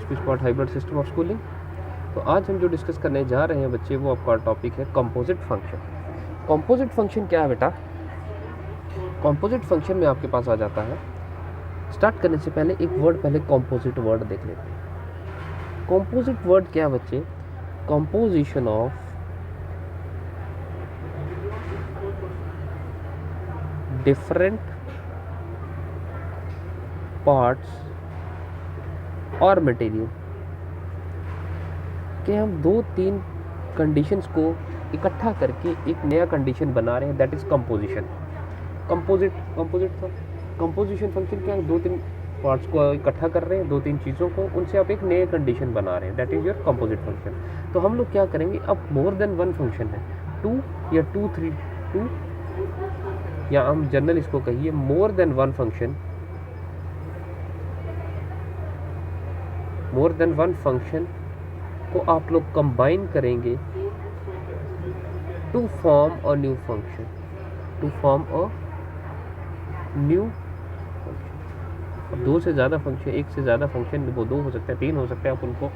HP spot hybrid system of schooling. तो आज हम जो डिस्कस करने जा रहे हैं बच्चे, वो आपका टॉपिक है कंपोजिट फंक्शन। कंपोजिट फंक्शन क्या है बेटा? कंपोजिट फंक्शन में आपके पास आ जाता है, स्टार्ट करने से पहले एक वर्ड, पहले कंपोजिट वर्ड देख लेते हैं। कंपोजिट वर्ड क्या है बच्चे? कंपोजिशन ऑफ डिफरेंट पार्ट्स और मटेरियल कि हम 2-3 कंडीशंस को इकट्ठा करके एक नया कंडीशन बना रहे हैं, that is composition. Composition function क्या है? 2-3 पार्ट्स को इकट्ठा कर रहे हैं, 2-3 चीज़ों को, उनसे आप एक नए कंडीशन बना रहे हैं, that is your composite function. तो हम लोग क्या करेंगे, अब मोर देन वन फंक्शन है, 2 या 2 या हम जनरल इसको कहिए more than one function, more than one function को आप लोग कंबाइन करेंगे to form a new function, to form a new function. अब 2 से ज़्यादा फंक्शन, 1 से ज़्यादा फंक्शन, वो 2 हो सकता है, 3 हो सकता है, आप उनको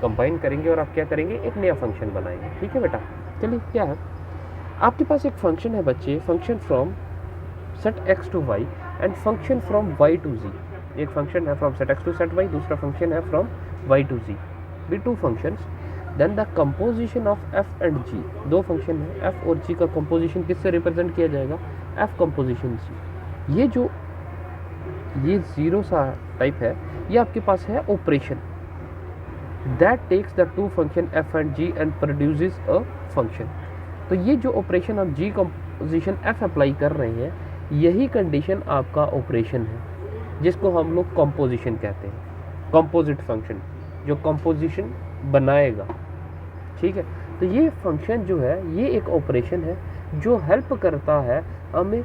कंबाइन करेंगे और आप क्या करेंगे, एक नया फंक्शन बनाएंगे। ठीक है बेटा? चलिए, क्या है, आपके पास एक फंक्शन है बच्चे, function from set x to y and function from y to z। एक फंक्शन है from set x to set y, दूसरा फंक्शन है फ्रॉम y टू z, भी 2 functions. Then the composition of f and g, 2 function है, f और g का composition किससे represent किया जाएगा? f composition g। ये जीरो सा टाइप है, ये आपके पास है operation that takes the 2 function f and g and produces a function. तो ये जो ऑपरेशन आप g कंपोजिशन f अप्लाई कर रहे हैं, यही कंडीशन आपका ऑपरेशन है, जिसको हम लोग कंपोजिशन कहते हैं, कंपोजिट फंक्शन, जो कंपोजिशन बनाएगा। ठीक है? तो ये फंक्शन जो है, ये एक ऑपरेशन है जो हेल्प करता है हमें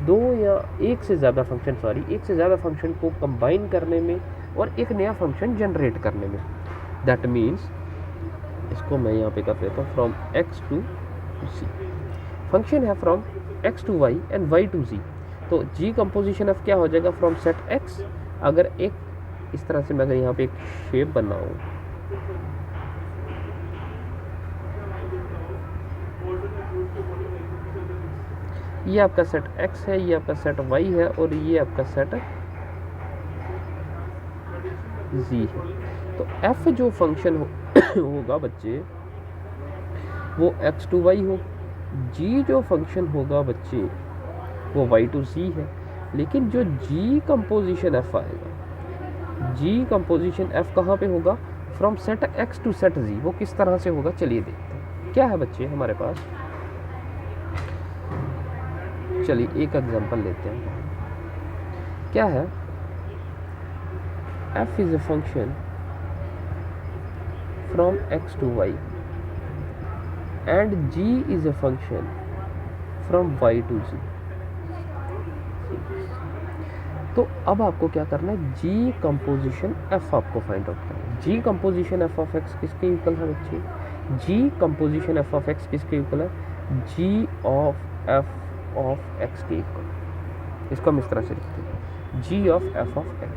2 या 1 से ज़्यादा फंक्शन को कंबाइन करने में और एक नया फंक्शन जनरेट करने में। दैट मीन्स, इसको मैं यहाँ पे कर देता हूँ, from x to c। Function है from x to y and y to z। तो g कंपोजिशन ऑफ क्या हो जाएगा? From set x। अगर एक इस तरह से मैं अगर यहाँ पे एक शेप बनाऊँ, ये आपका सेट x है, ये आपका सेट y है और ये आपका सेट z है। तो f जो फंक्शन होगा बच्चे, वो x टू y हो, g जो फंक्शन होगा बच्चे, वो y टू z है। लेकिन जो g कंपोजिशन f आएगा, g कंपोजिशन f कहाँ पे होगा? From set x to set z। वो किस तरह से होगा, चलिए देखते हैं। क्या है बच्चे हमारे पास, चलिए एक एग्जांपल लेते हैं। क्या है, f is a function from x to y and g is a function from y to z। तो अब आपको क्या करना है, g कंपोजिशन f आपको फाइंड आउट करना है। g composition f of x किसके इक्वल है बच्चे? g composition f of x किसके इक्वल है? g of f of x के इक्वल। इसको हम इस तरह से लिखते हैं, g of f of x।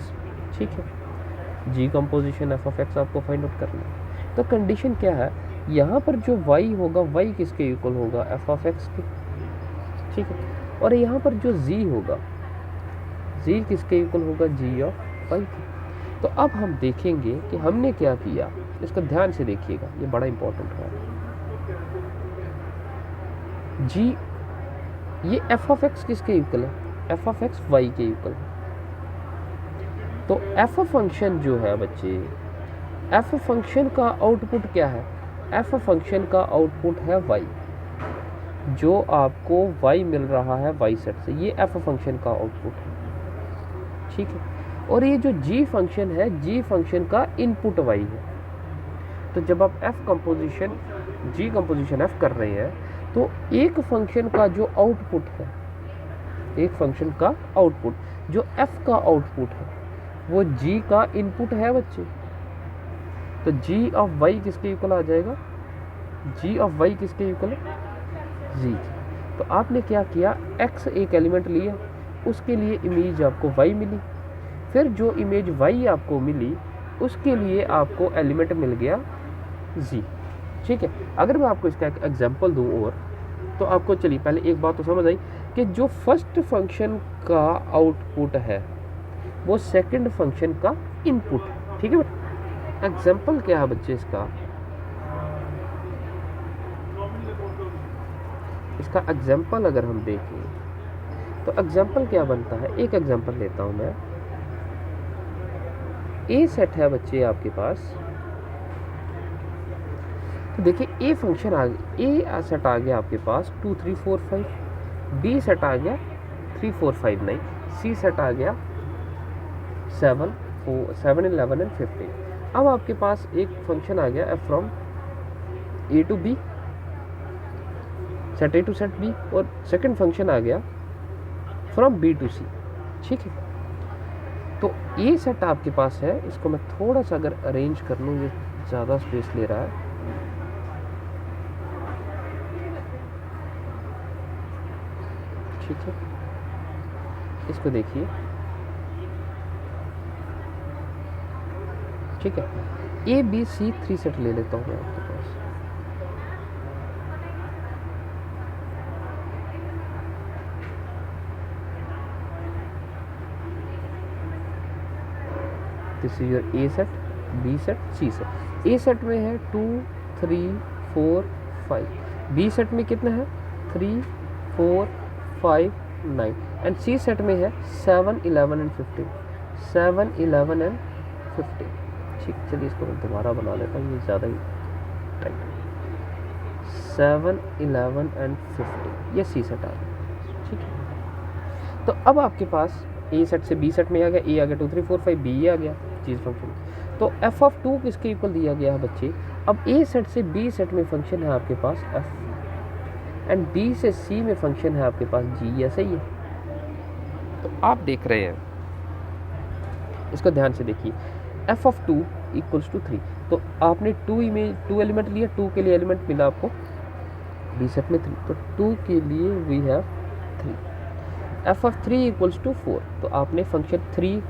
ठीक है? g composition f of x आपको फाइंड आउट करना है। तो कंडीशन क्या है, यहाँ पर जो y होगा, y किसके इक्वल होगा? f ऑफ x के। ठीक है? और यहाँ पर जो z होगा, z किसके इक्वल होगा? g ऑफ y के। तो अब हम देखेंगे कि हमने क्या किया, इसको ध्यान से देखिएगा, ये बड़ा इंपॉर्टेंट है। g, ये f ऑफ x किसके इक्वल है? f ऑफ x y के इक्वल है। तो f फंक्शन जो है बच्चे, f फंक्शन का आउटपुट क्या है? f फंक्शन का आउटपुट है y, जो आपको y मिल रहा है y सेट से, ये f फंक्शन का आउटपुट है। ठीक है? और ये जो g फंक्शन है, g फंक्शन का इनपुट y है। तो जब आप g कंपोजिशन f कर रहे हैं, तो एक फंक्शन का जो आउटपुट है, एक फंक्शन का आउटपुट जो f का आउटपुट है, वो g का इनपुट है बच्चे। तो g ऑफ y किसके इक्वल आ जाएगा? g ऑफ y किसके इक्वल है? z। तो आपने क्या किया, x एक एलिमेंट लिया, उसके लिए इमेज आपको y मिली, फिर जो इमेज y आपको मिली उसके लिए आपको एलिमेंट मिल गया जी। ठीक है, अगर मैं आपको इसका एक एग्जांपल दूं और, तो आपको चलिए पहले एक बात तो समझ आई कि जो फर्स्ट फंक्शन का आउटपुट है वो सेकंड फंक्शन का इनपुट। ठीक है, एग्जांपल क्या है बच्चे इसका एग्जांपल अगर हम देखें तो एग्जांपल क्या बनता है, एक एग्जांपल लेता हूं मैं। ए सेट है बच्चे आपके पास, तो देखिए ए फंक्शन आ गया, ए सेट आ गया आपके पास 2 3 4 5, बी सेट आ गया 3 4 5 9, सी सेट आ गया 7 11 एंड 15। अब आपके पास एक फंक्शन आ गया f from A to B, set A to set B, और सेकंड फंक्शन आ गया फ्रॉम बी टू सी। ठीक है, तो ये सेट आपके पास है, इसको मैं थोड़ा सा अगर अरेंज कर लूँ, ये ज़्यादा स्पेस ले रहा है। ठीक है, इसको देखिए। ठीक है, ए बी सी 3 सेट ले लेता हूँ मैं आपके पास। This is your A set, B set, C set. A set में है 2 3 4 5, बी सेट में कितना है 3 4 5 9, एंड सी सेट में है 7 11 एंड 15, 7 11 एंड 15। ठीक, चलिए इसको मैं दोबारा बना लेता हूँ, ये ज़्यादा ही टाइट। 7 11 एंड 15 ये सी सेट आ गया। ठीक है, तो अब आपके पास ए सेट से बी सेट में आ गया, ए आ गया 2 3 4 5, बी आ गया चीज़ फंक्शन। तो एफ ऑफ 2 किसके इक्वल दिया गया है बच्चे, अब ए सेट से बी सेट में फंक्शन है आपके पास एफ, एंड बी से सी में फंक्शन है आपके पास जी। ऐसा ही है, तो आप देख रहे हैं, इसको ध्यान से देखिए। एफ ऑफ 2 इक्वल्स टू 3, तो आपने 2 एलिमेंट लिया, 2 के लिए एलिमेंट मिला आपको बी सेट में 3, तो 2 के लिए we have 3। F of 3 equals to 4, तो आपने फंक्शन 3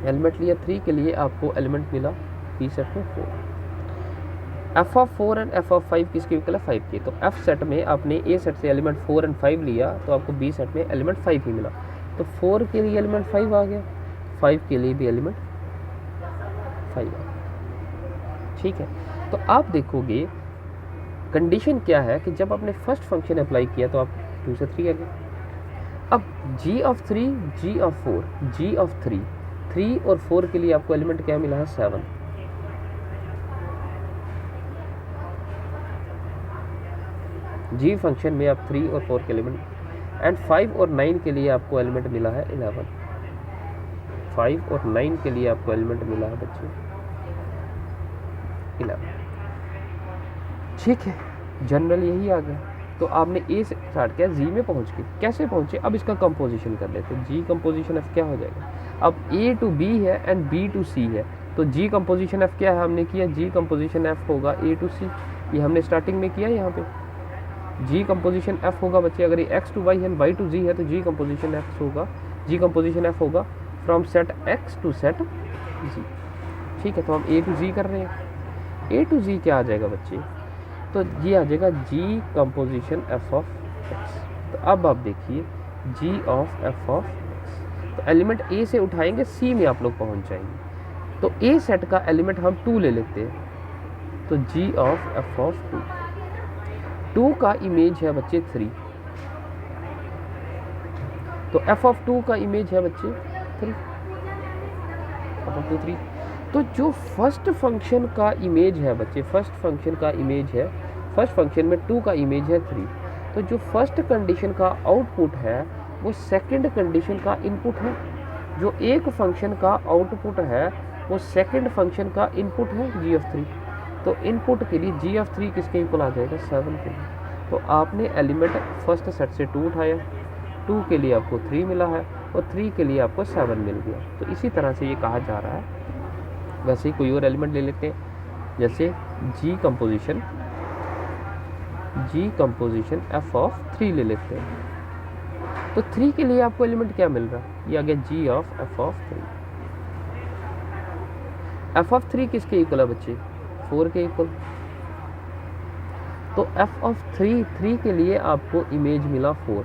एलिमेंट लिया, 3 के लिए आपको एलिमेंट मिला बी सेट में 4। F of 4 and F of 5 किसके इक्वल है 5 के, तो एफ सेट में आपने ए सेट से एलिमेंट 4 एंड 5 लिया, तो आपको बी सेट में एलिमेंट 5 ही मिला, तो 4 के लिए एलिमेंट 5 आ गया, 5 के लिए भी एलिमेंट 5 आ गया। ठीक है, तो आप देखोगे कंडीशन क्या है कि जब आपने फर्स्ट फंक्शन अप्लाई किया तो आप 2 से 3 आ गए। अब g of 3, g of 4, g of 3, 3 और 4 के लिए आपको एलिमेंट क्या मिला है 7। g फंक्शन में आप 3 और 4 के एलिमेंट, एंड 5 और 9 के लिए आपको एलिमेंट मिला है 11। 5 और 9 के लिए आपको एलिमेंट मिला है बच्चे 11। ठीक है, जनरल यही आ गया। तो आपने ए से स्टार्ट किया, जी में पहुंच के कैसे पहुंचे, अब इसका कंपोजिशन कर लेते हैं। जी कंपोजिशन एफ क्या हो जाएगा, अब ए टू बी है एंड बी टू सी है, तो जी कंपोजिशन एफ क्या है, हमने किया जी कंपोजिशन एफ होगा ए टू सी, ये हमने स्टार्टिंग में किया। यहाँ पे जी कंपोजिशन एफ होगा बच्चे, अगर ये एक्स टू वाई है वाई टू जी है, तो जी कंपोजिशन एफ होगा, जी कंपोजिशन एफ होगा from set X to set G. ठीक है, तो हम ए टू जी कर रहे हैं, ए टू जी क्या आ जाएगा बच्चे, तो ये आ जाएगा जी कंपोजिशन एफ ऑफ एक्स। तो अब आप देखिए जी ऑफ एफ ऑफ एक्स, तो एलिमेंट ए से उठाएंगे सी में आप लोग पहुंच जाएंगे, तो ए सेट का एलिमेंट हम 2 ले लेते हैं, तो जी ऑफ एफ ऑफ 2 का इमेज है बच्चे 3, तो एफ ऑफ 2 का इमेज है बच्चे 3, एफ ऑफ 2 3। तो जो फर्स्ट फंक्शन का इमेज है बच्चे, फर्स्ट फंक्शन का इमेज है, फर्स्ट फंक्शन में 2 का इमेज है 3, तो जो फर्स्ट कंडीशन का आउटपुट है वो सेकंड कंडीशन का इनपुट है, जो एक फंक्शन का आउटपुट है वो सेकंड फंक्शन का इनपुट है जी ऑफ 3। तो इनपुट के लिए जी ऑफ 3 किसके इक्वल आ जाएगा 7 के लिए, तो आपने एलिमेंट फर्स्ट सेट से 2 उठाया, 2 के लिए आपको 3 मिला है और 3 के लिए आपको 7 मिल गया। तो इसी तरह से ये कहा जा रहा है। वैसे ही कोई और एलिमेंट ले लेते हैं, जैसे जी कंपोजिशन एफ ऑफ 3 ले लेते हैं, तो 3 के लिए आपको एलिमेंट क्या मिल रहा है, ये आ गया G of F of 3। F of 3 किसके इक्वल है बच्चे? 4 के इक्वल। तो एफ ऑफ 3 के लिए आपको इमेज मिला 4।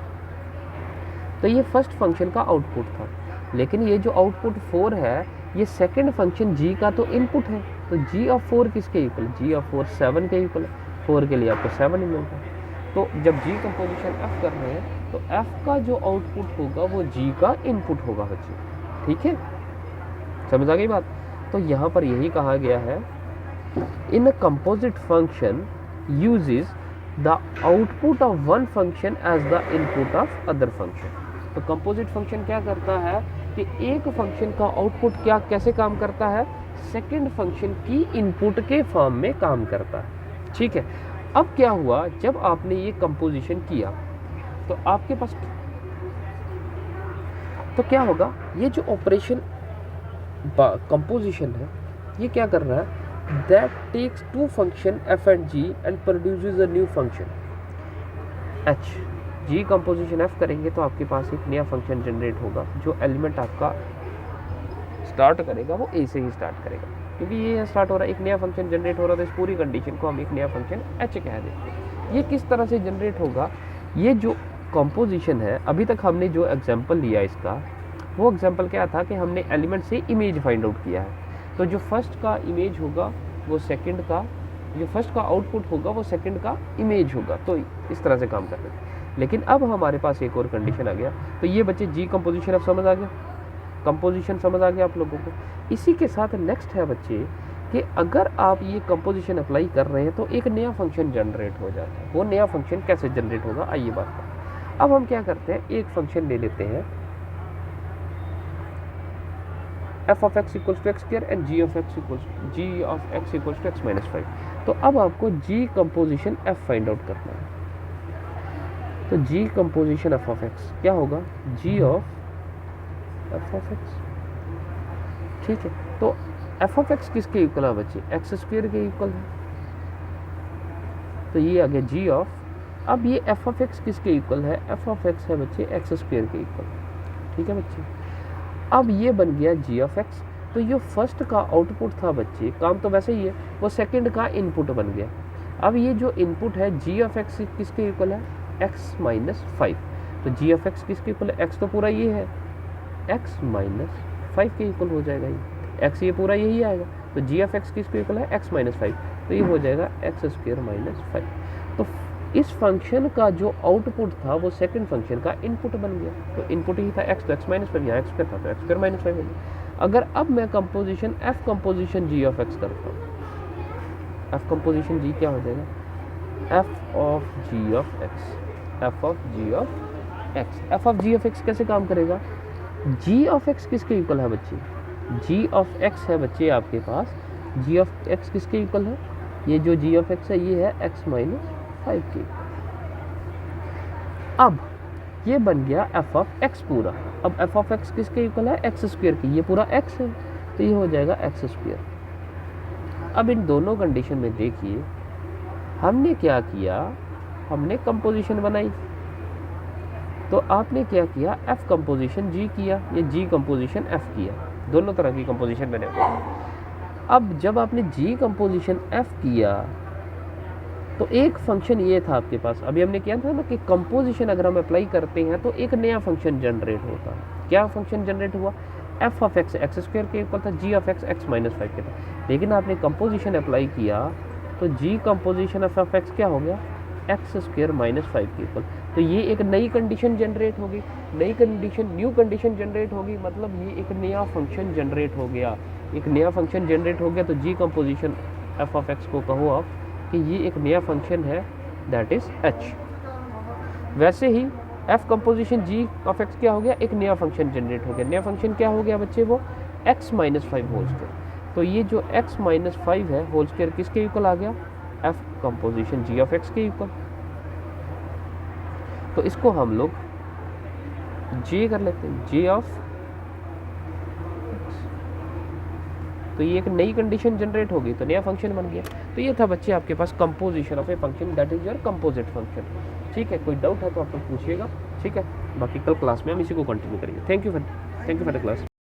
तो ये फर्स्ट फंक्शन का आउटपुट था, लेकिन ये जो आउटपुट 4 है ये सेकंड फंक्शन g का तो इनपुट है। तो g ऑफ 4 किसके इक्वल? g ऑफ 4 7 के इक्वल है। 4 के लिए आपको 7 ही मिलता है। तो जब g कंपोजिशन f कर रहे हैं तो f का जो आउटपुट होगा वो g का इनपुट होगा बच्चे। ठीक है, समझ आ गई बात? तो यहाँ पर यही कहा गया है, in a composite function uses the output of one function as the input of other function। तो कंपोजिट फंक्शन क्या करता है कि एक फंक्शन का आउटपुट क्या कैसे काम करता है? सेकंड फंक्शन की इनपुट के फॉर्म में काम करता है। ठीक है, अब क्या हुआ, जब आपने ये कंपोजिशन किया तो आपके पास तो क्या होगा, ये जो ऑपरेशन कंपोजिशन है ये क्या कर रहा है? that takes two function f and g and produces a new function h। g composition f करेंगे तो आपके पास एक नया फंक्शन जनरेट होगा। जो एलिमेंट आपका स्टार्ट करेगा वो a से ही स्टार्ट करेगा, क्योंकि ये स्टार्ट हो रहा है, एक नया फंक्शन जनरेट हो रहा है। तो इस पूरी कंडीशन को हम एक नया फंक्शन h कह देते हैं। ये किस तरह से जनरेट होगा? ये जो कंपोजिशन है, अभी तक हमने जो एग्जाम्पल लिया इसका, वो एग्जाम्पल क्या था कि हमने एलिमेंट से इमेज फाइंड आउट किया है। तो जो फर्स्ट का इमेज होगा वो सेकंड का, जो फर्स्ट का आउटपुट होगा वो सेकंड का इमेज होगा। तो इस तरह से काम कर रहे थे। लेकिन अब हमारे पास एक और कंडीशन आ गया। तो ये बच्चे जी कंपोजिशन अब समझ आ गया, कंपोजिशन समझ आ गया आप लोगों को। इसी के साथ नेक्स्ट है बच्चे कि अगर आप ये कंपोजिशन अप्लाई कर रहे हैं तो एक नया फंक्शन जनरेट हो जाता है। वो नया फंक्शन कैसे जनरेट होगा, आइए बात करें। अब हम क्या करते हैं, एक फंक्शन ले लेते हैं f of x equals to x square and g of x equals to x minus 5। तो अब आपको g composition f find out करना है। तो g composition f of x क्या होगा? g of f of x। ठीक है, तो f of x किसके इक्वल है बच्चे? x स्क्वायर के इक्वल है। तो ये आ गया g of, अब ये f of x किसके इक्वल है? f of x है बच्चे x स्क्वायर के इक्वल। ठीक है बच्चे, अब ये बन गया g ऑफ x। तो ये फर्स्ट का आउटपुट था बच्चे, काम तो वैसे ही है, वो सेकंड का इनपुट बन गया। अब ये जो इनपुट है g ऑफ x किसके इक्वल है? x minus 5। तो g ऑफ x किसके इक्वल है? x तो पूरा ये है, x माइनस 5 के इक्वल हो जाएगा ये, x ये पूरा यही आएगा। तो g ऑफ x किसके इक्वल है? x minus 5। तो ये हो जाएगा x स्क्वायर माइनस 5। तो इस फंक्शन का जो आउटपुट था वो सेकंड फंक्शन का इनपुट बन गया। तो इनपुट ही था x, तो x माइनस 5, यहाँ x स्क्वायर था तो x स्क्वायर माइनस 5 हो गया। अगर अब मैं composition f composition g of x करता हूँ, f कंपोजिशन g क्या हो जाएगा? f of g of x, f of g of x। f of g of x कैसे काम करेगा? g ऑफ x किसके इक्वल है बच्चे? g ऑफ x है बच्चे आपके पास, g ऑफ x किसके इक्वल है? ये जो g ऑफ x है ये है x माइनस 5 की। अब ये बन गया f ऑफ x पूरा। अब f ऑफ x किसके इक्वल है? x स्क्वायर की, ये पूरा x है तो ये हो जाएगा x स्क्वायर। अब इन दोनों कंडीशन में देखिए हमने क्या किया, हमने कंपोजिशन बनाई। तो आपने क्या किया? f कंपोजिशन g किया, ये g कंपोजिशन f किया, दोनों तरह की कंपोजिशन बने हुए। अब जब आपने g कंपोजिशन f किया तो एक फंक्शन ये था आपके पास, अभी हमने किया था ना कि कंपोजिशन अगर हम अप्लाई करते हैं तो एक नया फंक्शन जनरेट होता है। क्या फंक्शन जनरेट हुआ? f of x x square के इक्वल था, g of x x minus 5 के था। लेकिन आपने कंपोजिशन अप्लाई किया तो g कंपोजिशन ऑफ x क्या हो गया? x स्क्वायर माइनस 5 के इक्वल। तो ये एक नई कंडीशन जनरेट होगी, नई कंडीशन न्यू कंडीशन जनरेट होगी, मतलब ये एक नया फंक्शन जनरेट हो गया। एक नया फंक्शन जनरेट हो गया तो g composition f of x को कहो आप कि ये एक नया फंक्शन है, दैट इज h। वैसे ही f composition g of x क्या हो गया? एक नया फंक्शन जनरेट हो गया। नया फंक्शन क्या हो गया बच्चे? वो x माइनस 5 होल स्क्वायर। तो ये जो x माइनस 5 है होल स्क्वायर किसके इक्वल आ गया? f composition g of x के इक्वल। तो इसको हम लोग j कर लेते हैं, j ऑफ। तो ये एक नई कंडीशन जनरेट होगी तो नया फंक्शन बन गया। तो ये था बच्चे आपके पास composition of a function, that is your composite function. ठीक है, कोई डाउट है तो आप लोग पूछिएगा। ठीक है, बाकी कल क्लास में हम इसी को कंटिन्यू करेंगे। Thank you for the class.